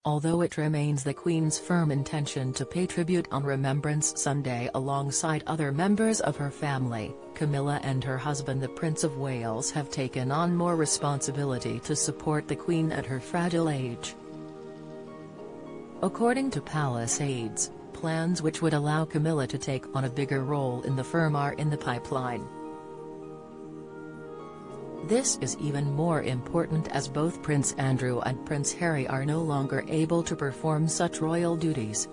although it remains the Queen's firm intention to pay tribute on Remembrance Sunday alongside other members of her family. Camilla and her husband the Prince of Wales have taken on more responsibility to support the Queen at her fragile age. According to Palace aides, plans which would allow Camilla to take on a bigger role in the firm are in the pipeline. This is even more important as both Prince Andrew and Prince Harry are no longer able to perform such royal duties.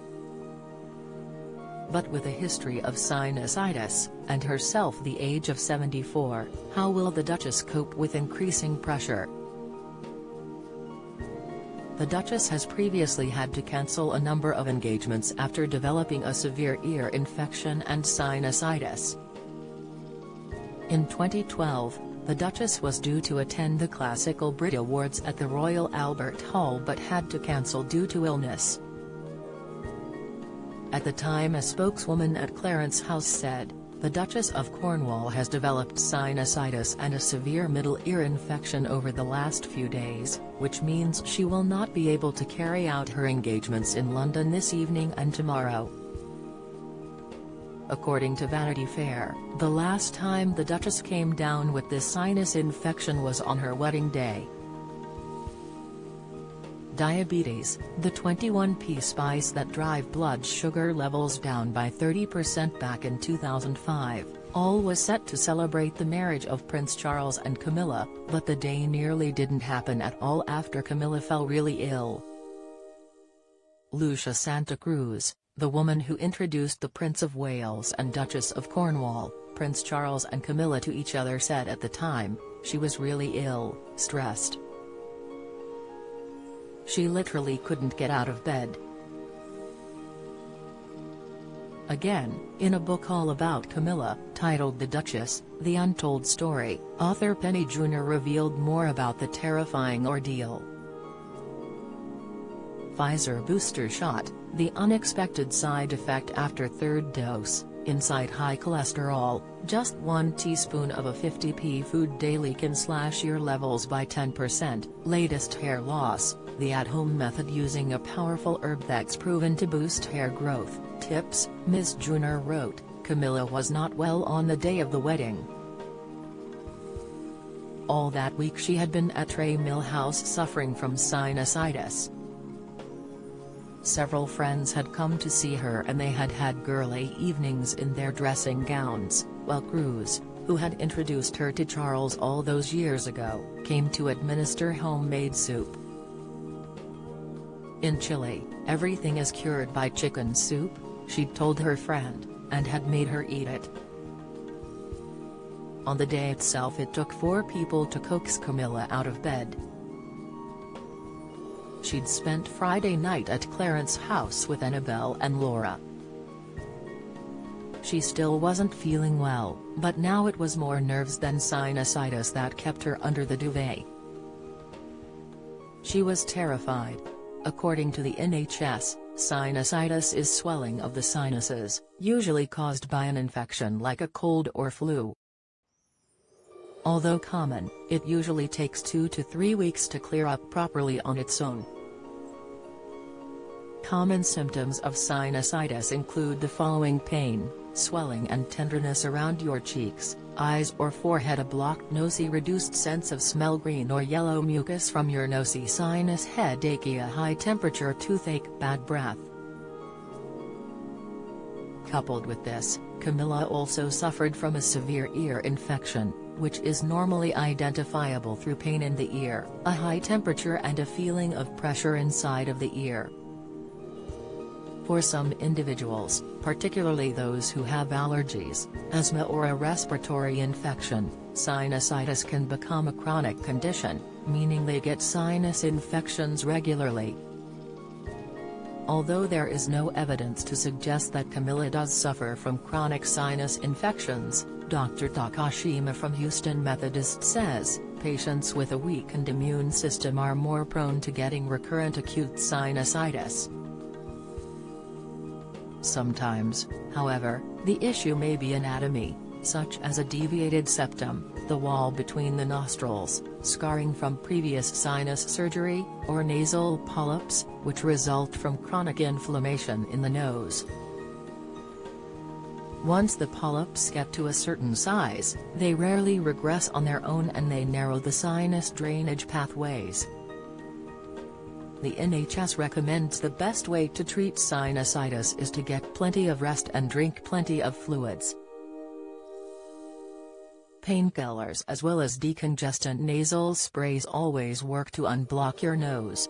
But with a history of sinusitis, and herself the age of 74, how will the Duchess cope with increasing pressure? The Duchess has previously had to cancel a number of engagements after developing a severe ear infection and sinusitis. In 2012, the Duchess was due to attend the Classical Brit Awards at the Royal Albert Hall but had to cancel due to illness. At the time, a spokeswoman at Clarence House said, "The Duchess of Cornwall has developed sinusitis and a severe middle ear infection over the last few days, which means she will not be able to carry out her engagements in London this evening and tomorrow." According to Vanity Fair, the last time the Duchess came down with this sinus infection was on her wedding day. Diabetes, the 21p spice that drive blood sugar levels down by 30% back in 2005, all was set to celebrate the marriage of Prince Charles and Camilla, but the day nearly didn't happen at all after Camilla fell really ill. Lucia Santa Cruz, the woman who introduced the Prince of Wales and Duchess of Cornwall, Prince Charles and Camilla to each other, said at the time, "She was really ill, stressed. She literally couldn't get out of bed." Again, in a book all about Camilla, titled The Duchess, The Untold Story, author Penny Jr. revealed more about the terrifying ordeal. Pfizer booster shot, the unexpected side effect after third dose, inside high cholesterol, just 1 teaspoon of a 50p food daily can slash your levels by 10%, latest hair loss, the at-home method using a powerful herb that's proven to boost hair growth, tips, Ms. Jr. wrote. Camilla was not well on the day of the wedding. All that week she had been at Tray Mill House suffering from sinusitis. Several friends had come to see her and they had had girly evenings in their dressing gowns, while Cruz, who had introduced her to Charles all those years ago, came to administer homemade soup. "In Chile, everything is cured by chicken soup," she'd told her friend, and had made her eat it. On the day itself it took 4 people to coax Camilla out of bed. She'd spent Friday night at Clarence House with Annabelle and Laura. She still wasn't feeling well, but now it was more nerves than sinusitis that kept her under the duvet. She was terrified. According to the NHS, sinusitis is swelling of the sinuses, usually caused by an infection like a cold or flu. Although common, it usually takes 2 to 3 weeks to clear up properly on its own. Common symptoms of sinusitis include the following: pain, swelling and tenderness around your cheeks, eyes or forehead, a blocked nose, reduced sense of smell, green or yellow mucus from your nose, sinus headache, a high temperature, toothache, bad breath. Coupled with this, Camilla also suffered from a severe ear infection, which is normally identifiable through pain in the ear, a high temperature and a feeling of pressure inside of the ear. For some individuals, particularly those who have allergies, asthma or a respiratory infection, sinusitis can become a chronic condition, meaning they get sinus infections regularly. Although there is no evidence to suggest that Camilla does suffer from chronic sinus infections, Dr. Takashima from Houston Methodist says, patients with a weakened immune system are more prone to getting recurrent acute sinusitis. Sometimes, however, the issue may be anatomy. such as a deviated septum, the wall between the nostrils, scarring from previous sinus surgery, or nasal polyps, which result from chronic inflammation in the nose. Once the polyps get to a certain size, they rarely regress on their own and they narrow the sinus drainage pathways. The NHS recommends the best way to treat sinusitis is to get plenty of rest and drink plenty of fluids. Painkillers as well as decongestant nasal sprays always work to unblock your nose.